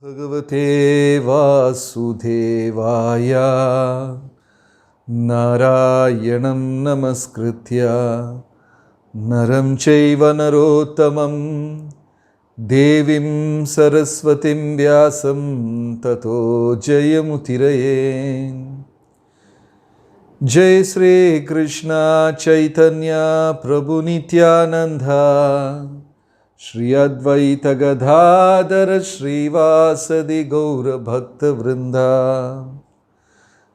Bhagavate Vasudevaya Narayanam Namaskritya Naram Chaiva Narottamam Devim Saraswatim Vyasam Tato Jayamutiraye. Jai Sri Krishna Chaitanya Prabhu Nityananda Shri Advaita Gadadhara Shrivasadi Gaura Bhakta Vrinda.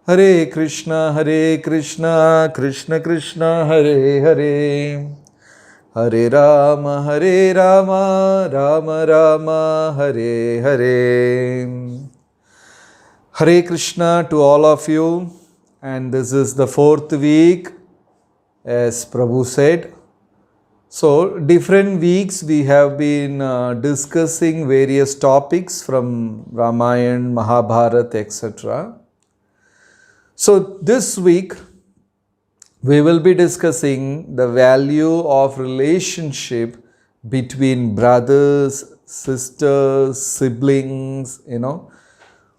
Hare Krishna Krishna Krishna Hare Hare, Hare Rama Rama Rama Hare Hare. Hare Krishna to all of you, and this is the fourth week, as Prabhu said. So, different weeks we have been discussing various topics from Ramayana, Mahabharata, etc. So, this week we will be discussing the value of relationship between brothers, sisters, siblings,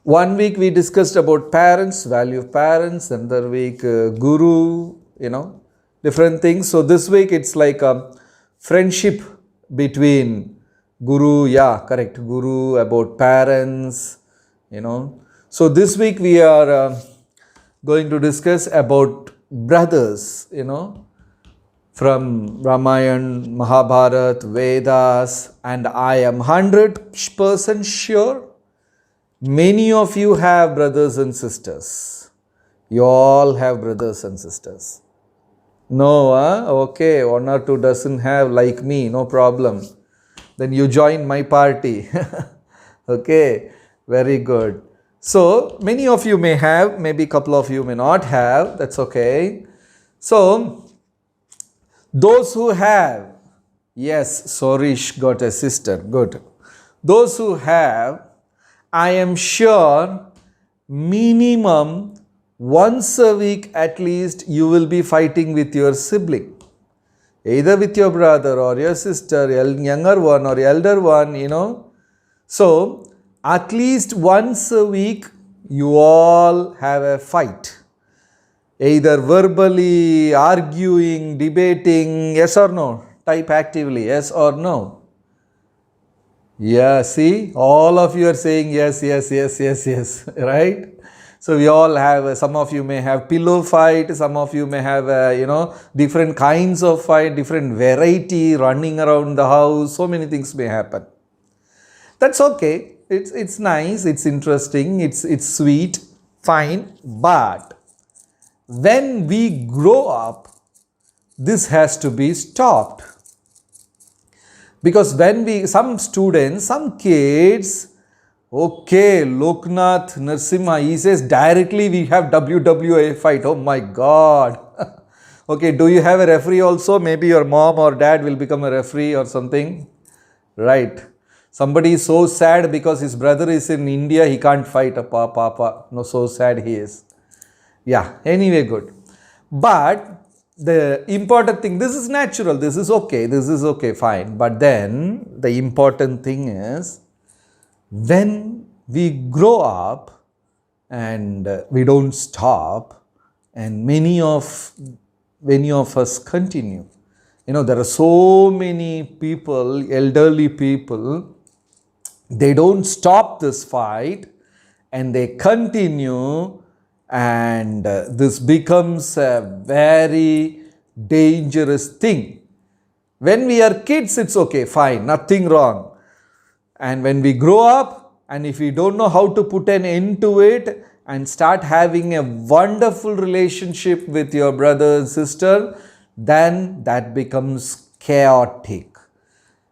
1 week we discussed about parents, value of parents, another week guru, different things. So, this week it's like a friendship between guru, guru, about parents, So, this week we are going to discuss about brothers, from Ramayana, Mahabharata, Vedas, and I am 100% sure many of you have brothers and sisters. You all have brothers and sisters. No, okay, 1 or 2 doesn't have like me, no problem. Then you join my party. Okay, very good. So, many of you may have, maybe a couple of you may not have, that's okay. So, those who have, yes, Sorish got a sister, good. Those who have, I am sure minimum once a week at least you will be fighting with your sibling. Either with your brother or your sister, younger one or elder one, So, at least once a week you all have a fight. Either verbally, arguing, debating, yes or no. Type actively, yes or no. Yeah, see, all of you are saying yes, right? So we all have, some of you may have pillow fight, some of you may have, different kinds of fight, different variety, running around the house, so many things may happen. That's okay, it's nice, it's interesting, it's sweet, fine, but when we grow up, this has to be stopped. Because when some students, some kids, okay, Loknath Narsimha, he says directly we have WWE fight. Oh my God. Okay, do you have a referee also? Maybe your mom or dad will become a referee or something. Right. Somebody is so sad because his brother is in India, he can't fight. Papa. No, so sad he is. Yeah, anyway, good. But the important thing, this is natural, this is okay, fine. But then the important thing is, when we grow up and we don't stop, and many of us continue. There are so many people, elderly people, they don't stop this fight and they continue, and this becomes a very dangerous thing. When we are kids, it's okay, fine, nothing wrong. And when we grow up, and if we don't know how to put an end to it and start having a wonderful relationship with your brother and sister, then that becomes chaotic.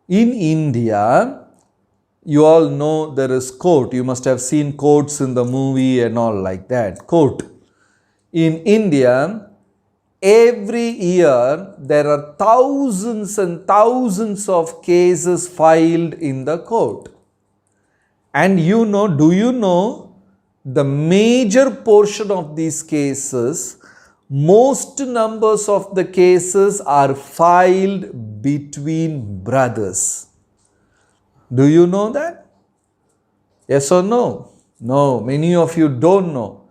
In India, you all know there is court. You must have seen courts in the movie and all like that. Court. In India, every year there are thousands and thousands of cases filed in the court. And do you know the major portion of these cases, most numbers of the cases are filed between brothers. Do you know that? Yes or no? No, many of you don't know.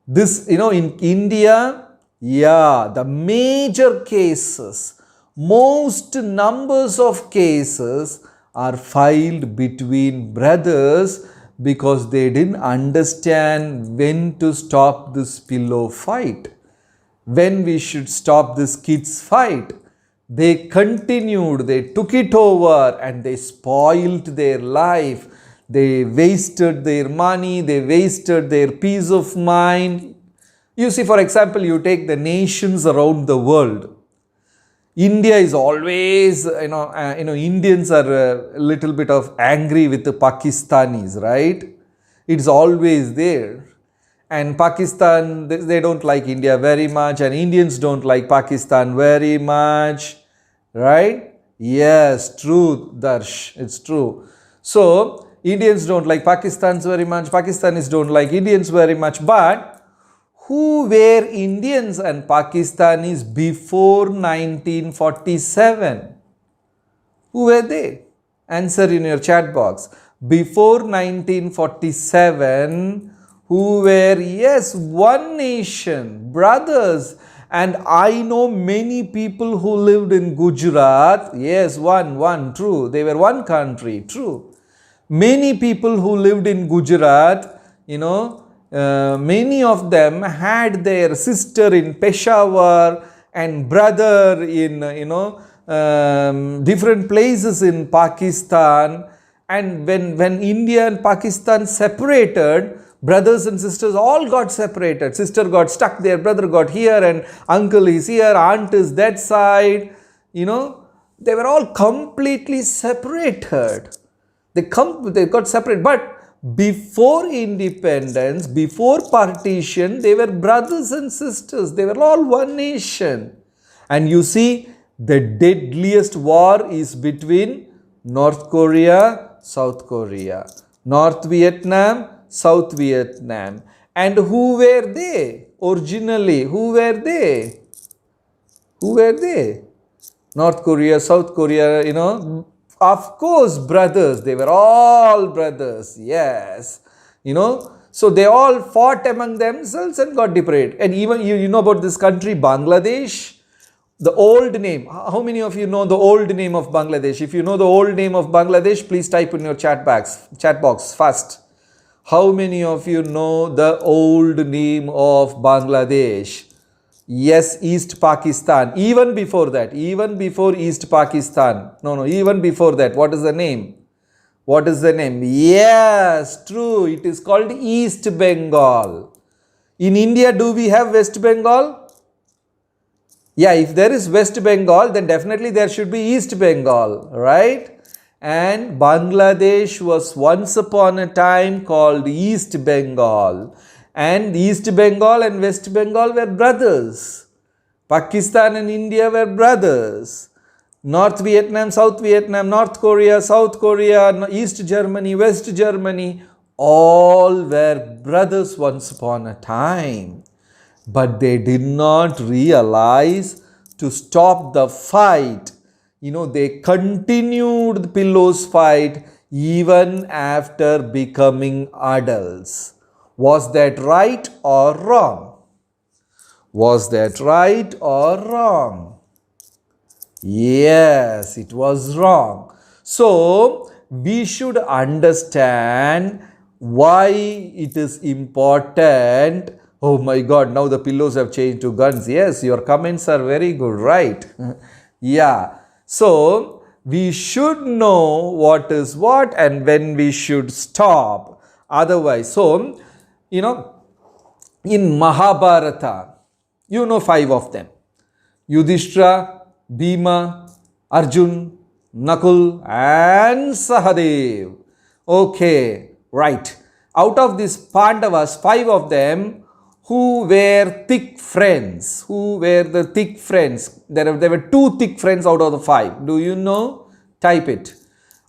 This, in India, yeah, the major cases, most numbers of cases are filed between brothers because they didn't understand when to stop this pillow fight, when we should stop this kids fight. They continued, they took it over, and they spoiled their life. They wasted their money, they wasted their peace of mind. You see, for example, you take the nations around the world. India is always, Indians are a little bit of angry with the Pakistanis, right? It's always there. And Pakistan, they don't like India very much, and Indians don't like Pakistan very much, right? Yes, true, Darsh, it's true. So, Indians don't like Pakistanis very much, Pakistanis don't like Indians very much, but who were Indians and Pakistanis before 1947? Who were they? Answer in your chat box. Before 1947, who were, yes, one nation, brothers. And I know many people who lived in Gujarat. Yes, one, true. They were one country, true. Many people who lived in Gujarat, many of them had their sister in Peshawar and brother in, different places in Pakistan. And when India and Pakistan separated, brothers and sisters all got separated. Sister got stuck there, brother got here, and uncle is here, aunt is that side. They were all completely separated. They got separated. But before independence, before partition, they were brothers and sisters. They were all one nation. And you see, the deadliest war is between North Korea, South Korea. North Vietnam, South Vietnam. And who were they? Originally, who were they? Who were they? North Korea, South Korea, of course, brothers. They were all brothers. Yes. So they all fought among themselves and got separated. And even you know about this country, Bangladesh. The old name. How many of you know the old name of Bangladesh? If you know the old name of Bangladesh, please type in your chat box fast. How many of you know the old name of Bangladesh? Yes, East Pakistan. Even before that, even before East Pakistan. No, even before that. What is the name? What is the name? Yes, true. It is called East Bengal. In India, do we have West Bengal? Yeah, if there is West Bengal, then definitely there should be East Bengal, right? And Bangladesh was once upon a time called East Bengal. And East Bengal and West Bengal were brothers. Pakistan and India were brothers. North Vietnam, South Vietnam, North Korea, South Korea, East Germany, West Germany, all were brothers once upon a time. But they did not realize to stop the fight. They continued the pillows fight even after becoming adults. Was that right or wrong? Was that right or wrong? Yes, it was wrong. So, we should understand why it is important. Oh my God, now the pillows have changed to guns. Yes, your comments are very good, right? Yeah. So, we should know what is what and when we should stop. Otherwise, in Mahabharata, 5 of them. Yudhishthira, Bhima, Arjun, Nakul and Sahadev. Okay, right. Out of these Pandavas, 5 of them, who were thick friends? Who were the thick friends? There were 2 thick friends out of the 5. Do you know? Type it.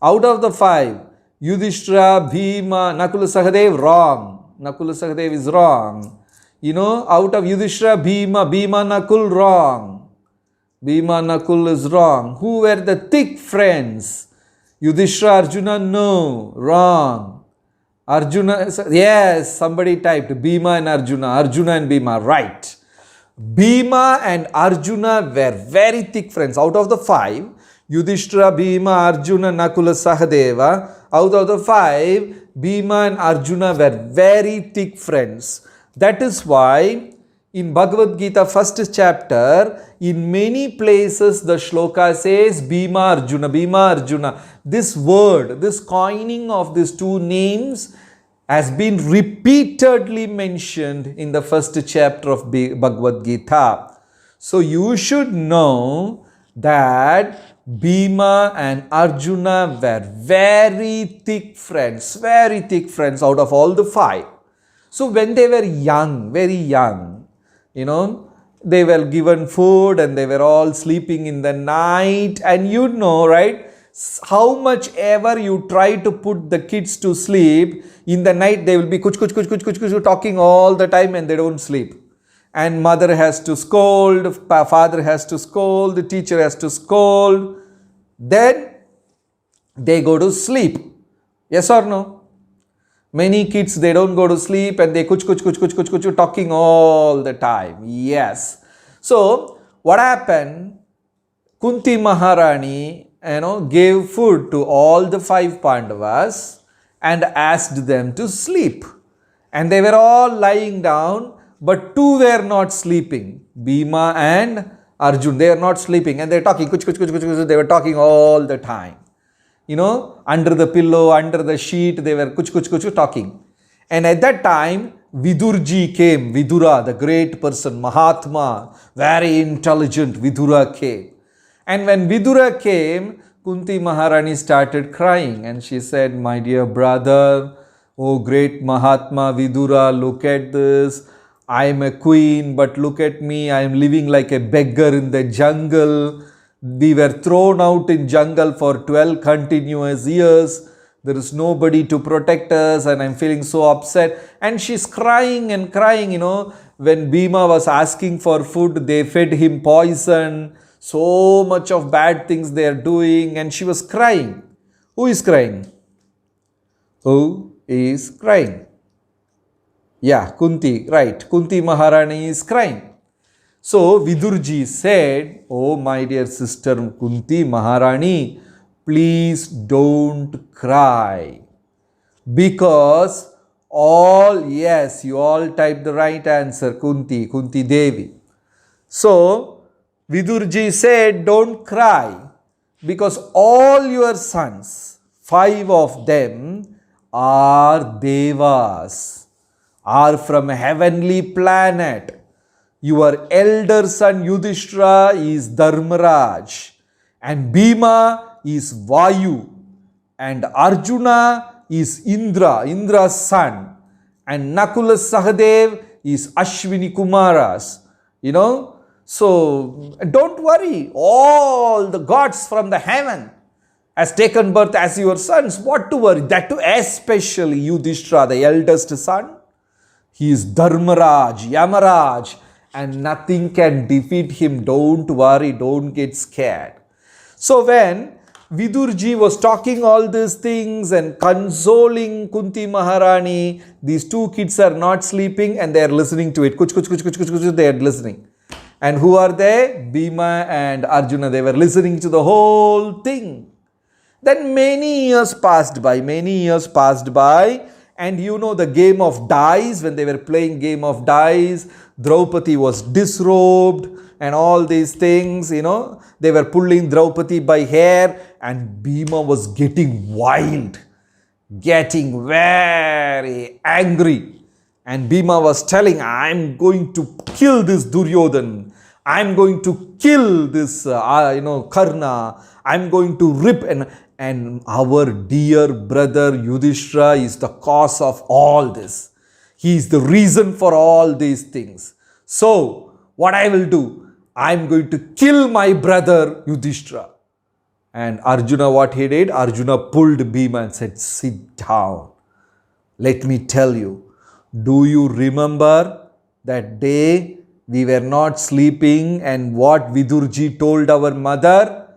Out of the 5, Yudhishthira, Bhima, Nakula, Sahadev, wrong. Nakula, Sahadev is wrong. Out of Yudhishthira, Bhima, Nakul, wrong. Bhima, Nakul is wrong. Who were the thick friends? Yudhishthira, Arjuna, no, wrong. Arjuna, yes, somebody typed Bhima and Arjuna. Arjuna and Bhima, right. Bhima and Arjuna were very thick friends. Out of the five, Yudhishthira, Bhima, Arjuna, Nakula, Sahadeva, out of the five, Bhima and Arjuna were very thick friends. That is why in Bhagavad Gita first chapter, in many places the shloka says Bhima Arjuna, Bhima Arjuna. This word, this coining of these two names has been repeatedly mentioned in the first chapter of Bhagavad Gita. So you should know that Bhima and Arjuna were very thick friends out of all the five. So when they were young, very young, they were given food and they were all sleeping in the night. And right, how much ever you try to put the kids to sleep, in the night they will be kuch kuch kuch kuch kuch kuch talking all the time and they don't sleep. And mother has to scold, father has to scold, the teacher has to scold. Then they go to sleep. Yes or no? Many kids, they don't go to sleep and they kuch kuch kuch kuch kuch kuch talking all the time. Yes. So what happened? Kunti Maharani, gave food to all the five Pandavas and asked them to sleep. And they were all lying down, but two were not sleeping. Bhima and Arjun, they are not sleeping and they are talking kuch kuch kuch kuch kuch. They were talking all the time. Under the pillow, under the sheet, they were kuch kuch kuch talking. And at that time, Vidurji came. Vidura, the great person, Mahatma, very intelligent Vidura came. And when Vidura came, Kunti Maharani started crying and she said, my dear brother, oh great Mahatma Vidura, look at this. I am a queen, but look at me, I am living like a beggar in the jungle. We were thrown out in jungle for 12 continuous years. There is nobody to protect us and I'm feeling so upset. And she's crying and crying, When Bhima was asking for food, they fed him poison. So much of bad things they are doing. And she was crying. Who is crying? Who is crying? Yeah, Kunti, right. Kunti Maharani is crying. So Vidurji said, oh my dear sister Kunti Maharani, please don't cry. Because you all typed the right answer, Kunti Devi. So Vidurji said, don't cry. Because all your sons, 5 of them are Devas, are from a heavenly planet. Your elder son Yudhishthira is Dharmaraj and Bhima is Vayu and Arjuna is Indra, Indra's son, and Nakula Sahadev is Ashwini Kumaras. So don't worry, all the gods from the heaven has taken birth as your sons. What to worry? That too especially Yudhishthira, the eldest son. He is Dharmaraj, Yamaraj, and nothing can defeat him. Don't worry, don't get scared. So when Vidurji was talking all these things and consoling Kunti Maharani, these two kids are not sleeping and they are listening to it. Kuch kuch kuch kuch kuch kuch, they are listening. And who are they? Bhima and Arjuna, they were listening to the whole thing. Then many years passed by, and the game of dice, when they were playing game of dice, Draupadi was disrobed and all these things, they were pulling Draupadi by hair and Bhima was getting wild, getting very angry. And Bhima was telling, I'm going to kill this Duryodhan. I'm going to kill this, Karna. I'm going to rip and our dear brother Yudhishthira is the cause of all this. He is the reason for all these things. So, what I will do? I'm going to kill my brother Yudhishthira. And Arjuna, what he did? Arjuna pulled Bhima and said, sit down. Let me tell you. Do you remember that day we were not sleeping and what Vidurji told our mother?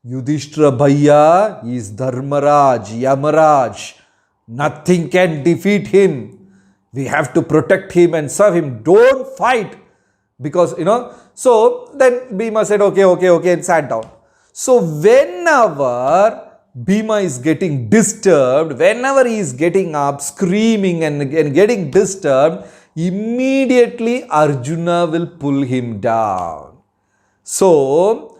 Yudhishthira Bhaiya is Dharmaraj, Yamaraj. Nothing can defeat him. We have to protect him and serve him. Don't fight. Because, so then Bhima said, okay, and sat down. So whenever Bhima is getting disturbed, whenever he is getting up, screaming and getting disturbed, immediately Arjuna will pull him down. So,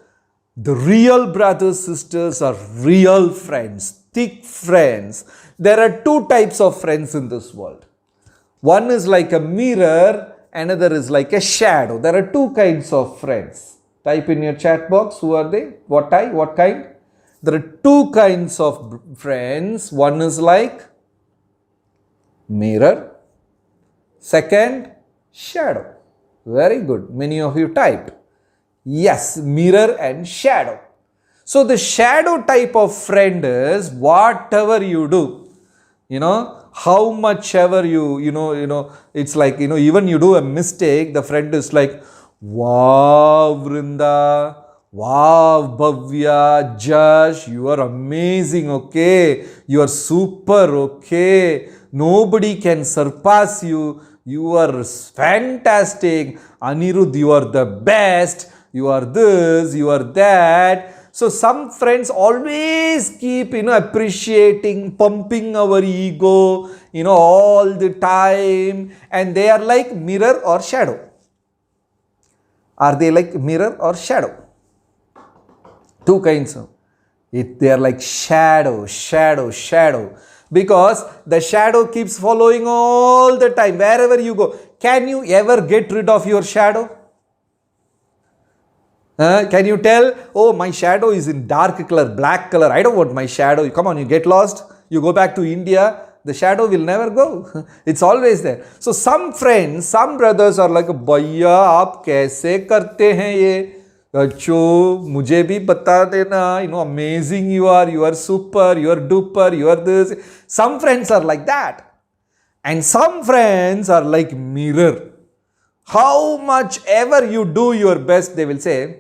the real brothers, sisters are real friends, thick friends. There are two types of friends in this world. One is like a mirror, another is like a shadow. There are two kinds of friends. Type in your chat box, who are they? What type? What kind? There are two kinds of friends. One is like mirror. Second, shadow. Very good. Many of you typed. Yes, mirror and shadow. So the shadow type of friend is whatever you do, how much ever it's like, even you do a mistake, the friend is like, wow, Vrinda, wow, Bhavya, Jash, you are amazing, okay, you are super, okay, nobody can surpass you, you are fantastic, Anirudh, you are the best, you are this, you are that. So some friends always keep, appreciating, pumping our ego, all the time. And they are like mirror or shadow. Are they like mirror or shadow? Two kinds of. They are like shadow. Because the shadow keeps following all the time, wherever you go. Can you ever get rid of your shadow? Can you tell, oh, my shadow is in dark color, black color, I don't want my shadow. Come on, you get lost, you go back to India, the shadow will never go. It's always there. So some friends, some brothers are like, Bhaiya, aap kaise karte hain ye? Acho, mujhe bhi bata dena, amazing you are super, you are duper, you are this. Some friends are like that. And some friends are like mirror. How much ever you do your best, they will say,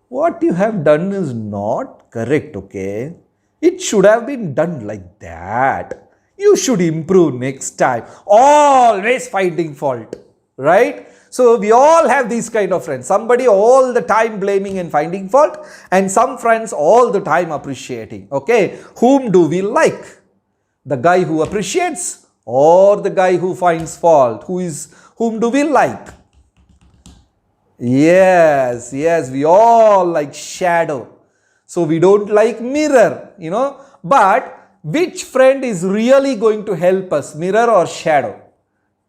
what you have done is not correct, okay? It should have been done like that. You should improve next time. Always finding fault, right? So we all have these kind of friends. Somebody all the time blaming and finding fault, and some friends all the time appreciating, okay? Whom do we like? The guy who appreciates or the guy who finds fault? Whom do we like? Yes, we all like shadow. So we don't like mirror, But which friend is really going to help us, mirror or shadow?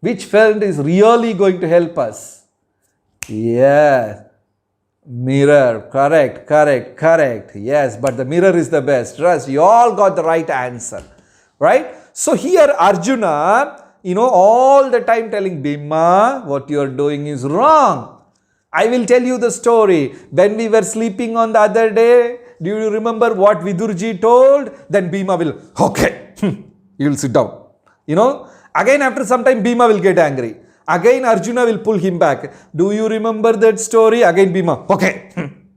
Which friend is really going to help us? Yeah, mirror, correct. Yes, but the mirror is the best. Trust, you all got the right answer, right? So here Arjuna, all the time telling Bhima, what you are doing is wrong. I will tell you the story. When we were sleeping on the other day, do you remember what Vidurji told? Then Bhima will, okay, you will sit down. Again after some time Bhima will get angry. Again Arjuna will pull him back. Do you remember that story? Again Bhima, okay,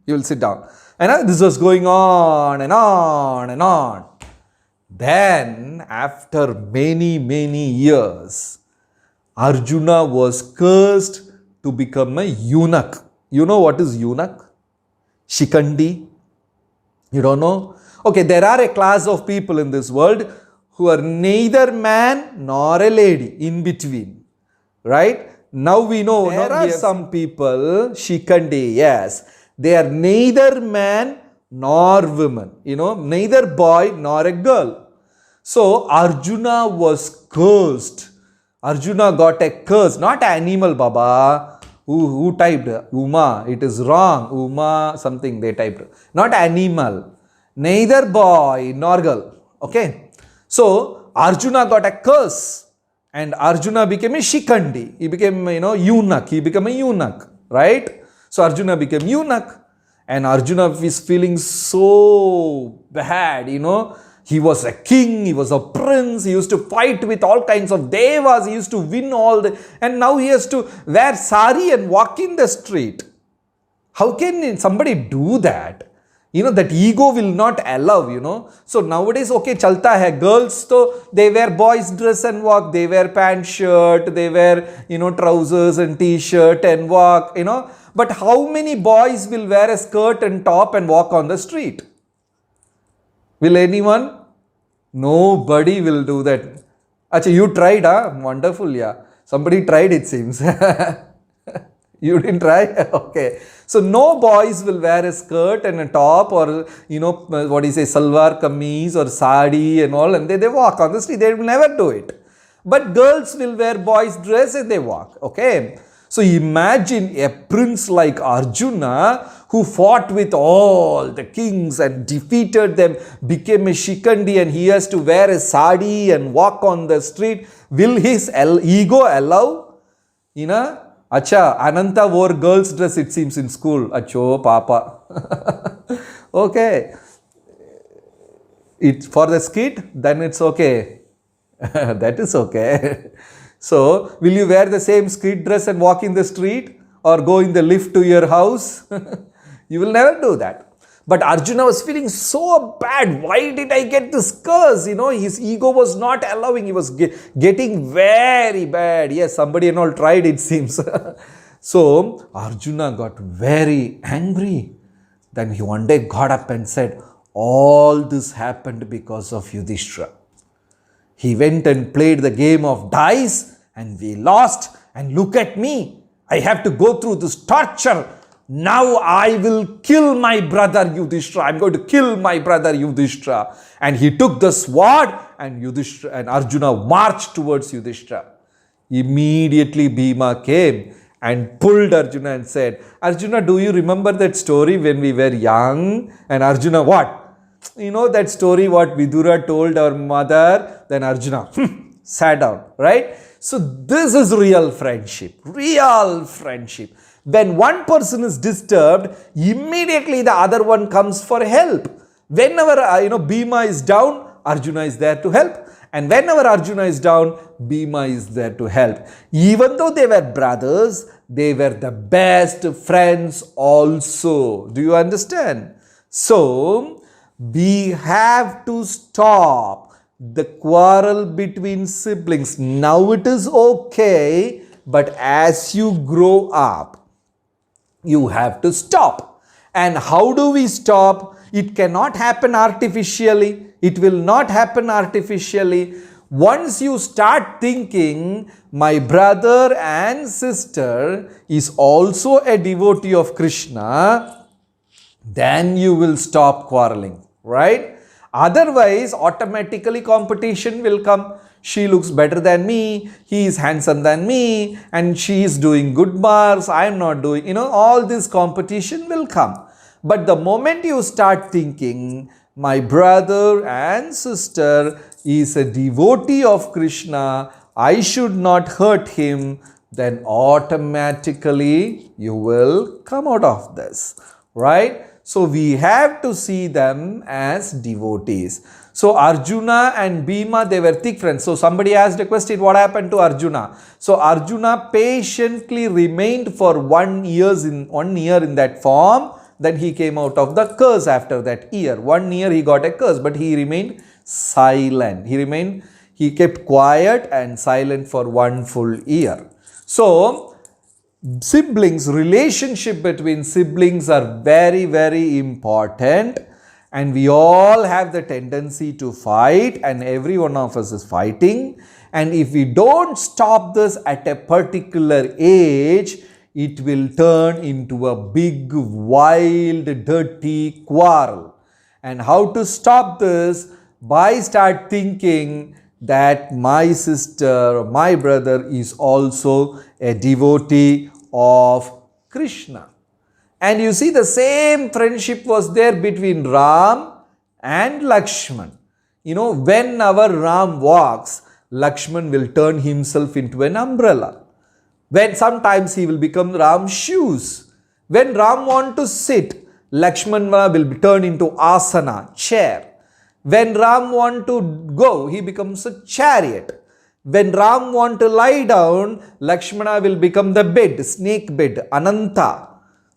you will sit down. And this was going on and on and on. Then, after many years, Arjuna was cursed to become a eunuch. You know what is eunuch? Shikandi? You don't know? Okay, there are a class of people in this world who are neither man nor a lady, in between. Right? Now we know there are some people, Shikandi, yes, they are neither man nor woman, neither boy nor a girl. So Arjuna was cursed. Arjuna got a curse, not animal, Baba. Who typed? Uma. It is wrong. Uma something they typed. Not animal. Neither boy nor girl. Okay. So Arjuna got a curse. And Arjuna became a Shikandi. He became, eunuch. He became a eunuch. Right? So Arjuna became eunuch. And Arjuna is feeling so bad, He was a king, he was a prince, he used to fight with all kinds of devas, he used to win all the... And now he has to wear sari and walk in the street. How can somebody do that? That ego will not allow. So nowadays, okay, chalta hai. Girls, they wear boys dress and walk. They wear pant shirt. They wear, trousers and t-shirt and walk, But how many boys will wear a skirt and top and walk on the street? Will anyone? Nobody will do that. Achha, you tried, huh? Wonderful, yeah. Somebody tried, it seems. You didn't try? Okay. So no boys will wear a skirt and a top or, salwar kameez or sari and all, and they walk on the street. They will never do it. But girls will wear boys' dress and they walk. Okay. So imagine a prince like Arjuna who fought with all the kings and defeated them, became a Shikandi, and he has to wear a sari and walk on the street. Will his ego allow? Acha, Ananta wore girl's dress, it seems, in school. Acho, papa. Okay. It's for the skit, then it's okay. That is okay. So, will you wear the same skit dress and walk in the street or go in the lift to your house? You will never do that. But Arjuna was feeling so bad. Why did I get this curse? His ego was not allowing. He was getting very bad. Yes, somebody and all tried, it seems. So, Arjuna got very angry. Then he one day got up and said, all this happened because of Yudhishthira. He went and played the game of dice and we lost. And look at me. I have to go through this torture. Now I will kill my brother Yudhishthira. I'm going to kill my brother Yudhishthira. And he took the sword and Arjuna marched towards Yudhishthira. Immediately Bhima came and pulled Arjuna and said, Arjuna, do you remember that story when we were young? And Arjuna, what? That story what Vidura told our mother? Then Arjuna sat down, right? So this is real friendship. Real friendship. When one person is disturbed, immediately the other one comes for help. Whenever, Bhima is down, Arjuna is there to help. And whenever Arjuna is down, Bhima is there to help. Even though they were brothers, they were the best friends also. Do you understand? So, we have to stop the quarrel between siblings. Now it is okay, but as you grow up, you have to stop. And how do we stop? It cannot happen artificially. It will not happen artificially. Once you start thinking, my brother and sister is also a devotee of Krishna, then you will stop quarreling, right? Otherwise, automatically competition will come. She looks better than me, he is handsome than me, and she is doing good marks, I am not doing, all this competition will come. But the moment you start thinking, my brother and sister is a devotee of Krishna, I should not hurt him, then automatically you will come out of this, right? So we have to see them as devotees. So Arjuna and Bhima, they were thick friends. So somebody asked a question, what happened to Arjuna? So Arjuna patiently remained for 1 year in that form. Then he came out of the curse after that year. 1 year he got a curse, but he remained silent. He kept quiet and silent for 1 full year. So siblings, relationship between siblings are very, very important. And we all have the tendency to fight, and every one of us is fighting. And if we don't stop this at a particular age, it will turn into a big, wild, dirty quarrel. And how to stop this? By start thinking that my sister, my brother is also a devotee of Krishna. And you see, the same friendship was there between Ram and Lakshman. When Ram walks, Lakshman will turn himself into an umbrella. When sometimes he will become Ram's shoes. When Ram wants to sit, Lakshmana will turn into asana, chair. When Ram wants to go, he becomes a chariot. When Ram wants to lie down, Lakshmana will become the bed, snake bed, Ananta.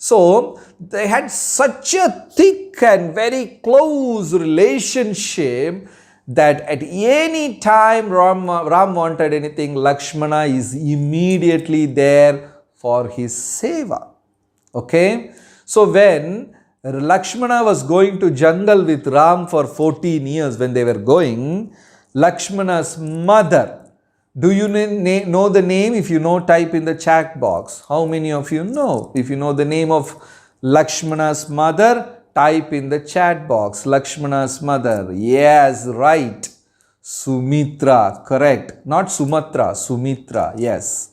So they had such a thick and very close relationship that at any time Ram wanted anything, Lakshmana is immediately there for his seva. Okay. So when Lakshmana was going to jungle with Ram for 14 years, when they were going, Lakshmana's mother, do you know the name? If you know, type in the chat box. How many of you know? If you know the name of Lakshmana's mother, type in the chat box. Lakshmana's mother. Yes, right. Sumitra, correct. Not Sumatra, Sumitra. Yes.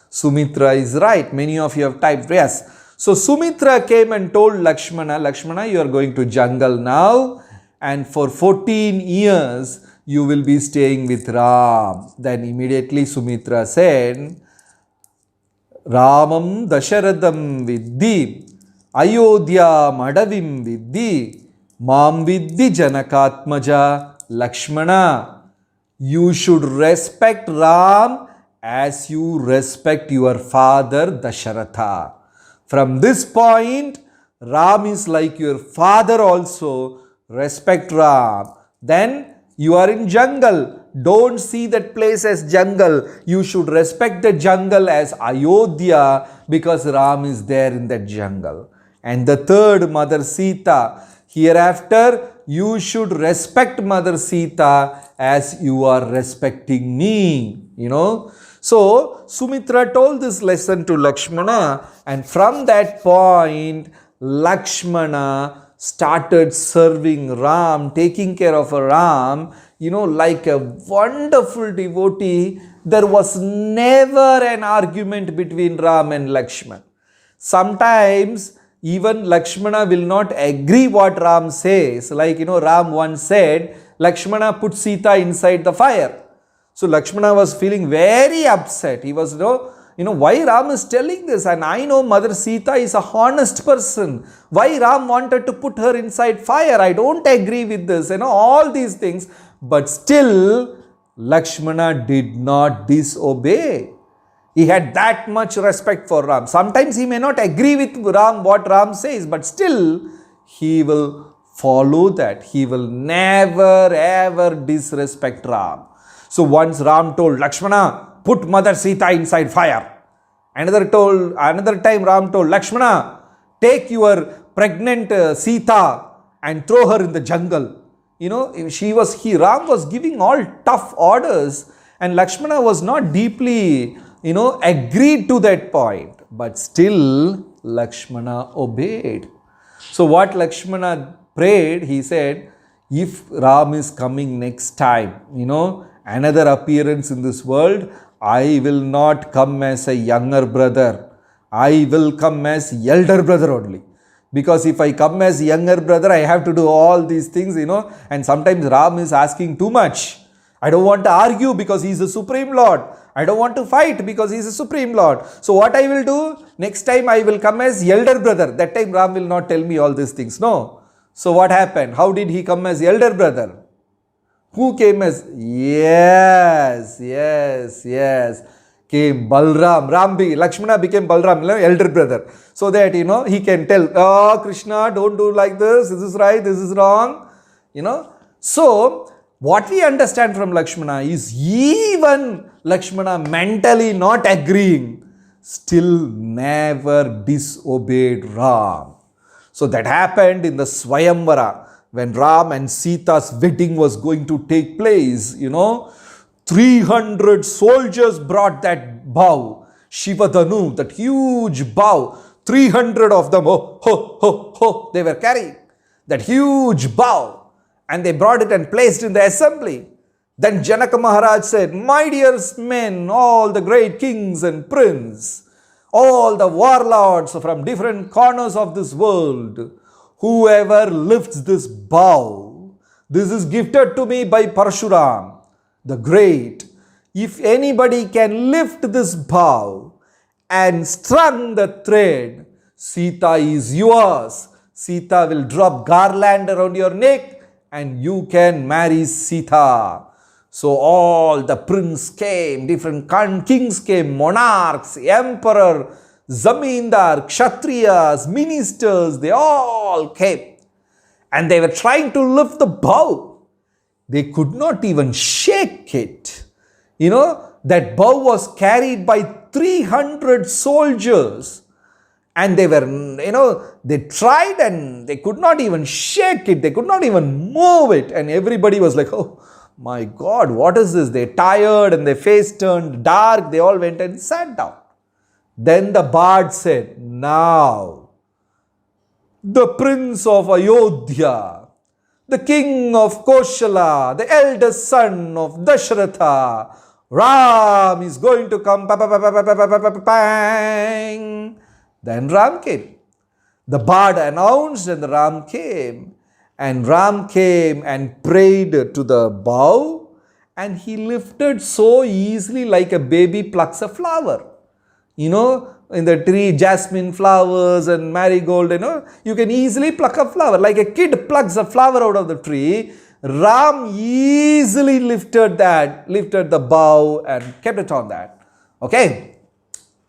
Sumitra is right. Many of you have typed yes. So Sumitra came and told Lakshmana, Lakshmana, you are going to jungle now, and for 14 years, you will be staying with Ram. Then immediately Sumitra said, Ramam Dasharadham Viddi, Ayodhya Madavim Viddi, Mam Viddi Janakatmaja, Lakshmana. You should respect Ram as you respect your father Dasharatha. From this point, Ram is like your father also. Respect Ram. Then you are in jungle. Don't see that place as jungle. You should respect the jungle as Ayodhya because Ram is there in that jungle. And the third, Mother Sita. Hereafter, you should respect Mother Sita as you are respecting me. So, Sumitra told this lesson to Lakshmana, and from that point, Lakshmana started serving Ram, taking care of Ram, like a wonderful devotee. There was never an argument between Ram and Lakshmana. Sometimes even Lakshmana will not agree what Ram says. Like, Ram once said, Lakshmana put Sita inside the fire. So Lakshmana was feeling very upset. He was, why Ram is telling this? And I know Mother Sita is a honest person. Why Ram wanted to put her inside fire? I don't agree with this. All these things. But still, Lakshmana did not disobey. He had that much respect for Ram. Sometimes he may not agree with Ram, what Ram says, but still he will follow that. He will never ever disrespect Ram. So once Ram told Lakshmana, put Mother Sita inside fire. Another time Ram told Lakshmana, take your pregnant Sita and throw her in the jungle. Ram was giving all tough orders, and Lakshmana was not deeply, agreed to that point. But still, Lakshmana obeyed. So what Lakshmana prayed, he said, if Ram is coming next time, another appearance in this world, I will not come as a younger brother. I will come as elder brother only. Because if I come as younger brother, I have to do all these things, and sometimes Ram is asking too much. I don't want to argue because he is the Supreme Lord. I don't want to fight because he is the Supreme Lord. So what I will do, next time I will come as elder brother. That time Ram will not tell me all these things. No. So what happened? How did he come as elder brother? Who came as? Yes. Came Balram. Lakshmana became Balram, elder brother. So that, he can tell, oh, Krishna, don't do like this. This is right, this is wrong. So, what we understand from Lakshmana is even Lakshmana mentally not agreeing, still never disobeyed Ram. So that happened in the Swayamvara when Ram and Sita's wedding was going to take place, 300 soldiers brought that bow, Shivadhanu, that huge bow, 300 of them, they were carrying that huge bow, and they brought it and placed in the assembly. Then Janaka Maharaj said, my dear men, all the great kings and princes, all the warlords from different corners of this world, whoever lifts this bow, this is gifted to me by Parshuram, the great. If anybody can lift this bow and strung the thread, Sita is yours. Sita will drop garland around your neck and you can marry Sita. So all the prince came, different kings came, monarchs, emperor, zamindar, kshatriyas, ministers, they all came. And they were trying to lift the bow. They could not even shake it. That bow was carried by 300 soldiers. And they were, they tried and they could not even shake it. They could not even move it. And everybody was like, oh my God, what is this? They tired and their face turned dark. They all went and sat down. Then the bard said, now the prince of Ayodhya, the king of Koshala, the eldest son of Dashratha, Ram is going to come. Bang. Then Ram came. The bard announced and Ram came. And Ram came and prayed to the bow, and he lifted so easily like a baby plucks a flower. In the tree, jasmine flowers and marigold, you can easily pluck a flower. Like a kid plucks a flower out of the tree, Ram easily lifted the bow and kept it on that. Okay.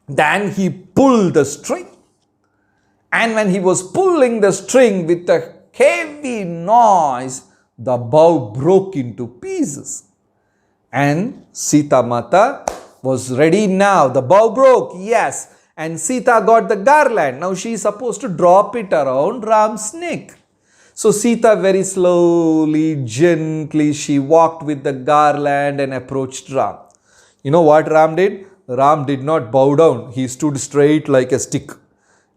Then he pulled the string. And when he was pulling the string with a heavy noise, the bow broke into pieces. And Sita Mata was ready now. The bow broke, yes. And Sita got the garland. Now she is supposed to drop it around Ram's neck. So Sita very slowly, gently, she walked with the garland and approached Ram. You know what Ram did? Ram did not bow down. He stood straight like a stick.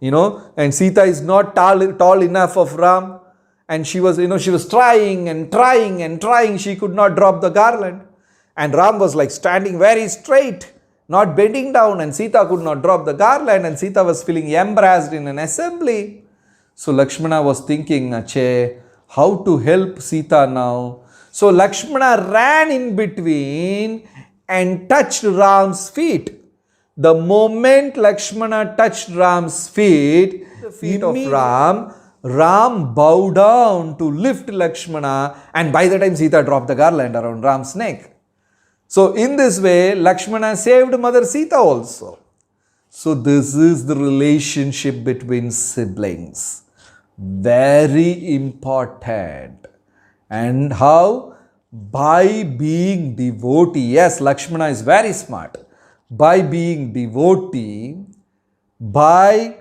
And Sita is not tall enough of Ram. And she was trying and trying and trying. She could not drop the garland. And Ram was like standing very straight, not bending down. And Sita could not drop the garland. And Sita was feeling embarrassed in an assembly. So Lakshmana was thinking, how to help Sita now? So Lakshmana ran in between and touched Ram's feet. The moment Lakshmana touched Ram's feet, the feet of Ram bowed down to lift Lakshmana, and by the time Sita dropped the garland around Ram's neck. So in this way, Lakshmana saved Mother Sita also. So this is the relationship between siblings. Very important. And how? By being devotee. Yes, Lakshmana is very smart. By being devotee, by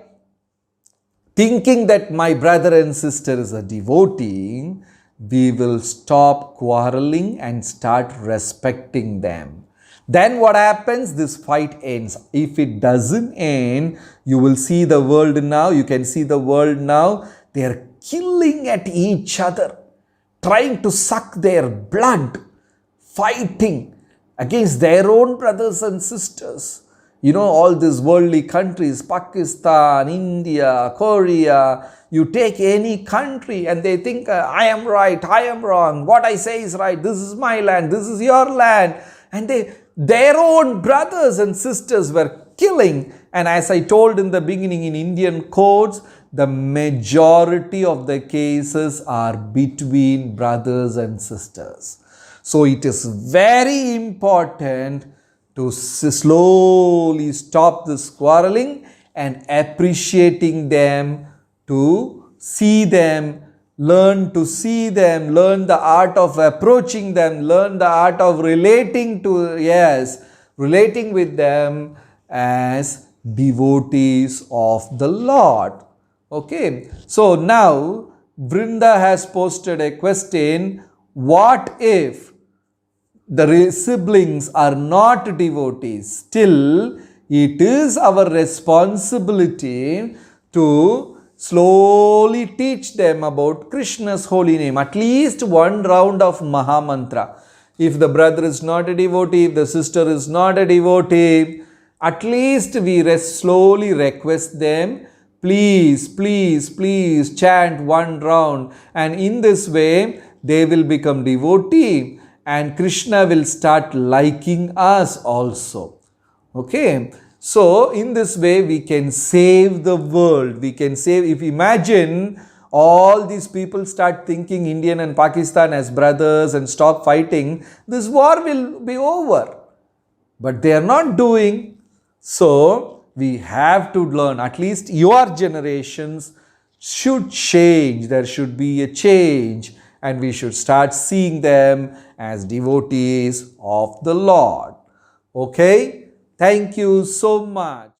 thinking that my brother and sister is a devotee, we will stop quarreling and start respecting them. Then what happens? This fight ends. If it doesn't end, you will see the world now. You can see the world now. They are killing at each other, trying to suck their blood, fighting against their own brothers and sisters. All these worldly countries, Pakistan, India, Korea, you take any country and they think, I am right, I am wrong, what I say is right, this is my land, this is your land. And their own brothers and sisters were killing. And as I told in the beginning, in Indian courts, the majority of the cases are between brothers and sisters. So it is very important to slowly stop this quarreling and appreciating them, to see them, learn to see them, learn the art of approaching them, learn the art of relating with them as devotees of the Lord. Okay, so now Vrinda has posted a question: what if the siblings are not devotees? Still, it is our responsibility to slowly teach them about Krishna's holy name. At least one round of Mahamantra. If the brother is not a devotee, if the sister is not a devotee, at least we slowly request them, please, please, please chant one round. And in this way, they will become devotee. And Krishna will start liking us also. Okay. So, in this way, we can save the world. We can save, if imagine all these people start thinking India and Pakistan as brothers and stop fighting, this war will be over. But they are not doing. So, we have to learn. At least your generations should change. There should be a change, and we should start seeing them as devotees of the Lord. Okay? Thank you so much.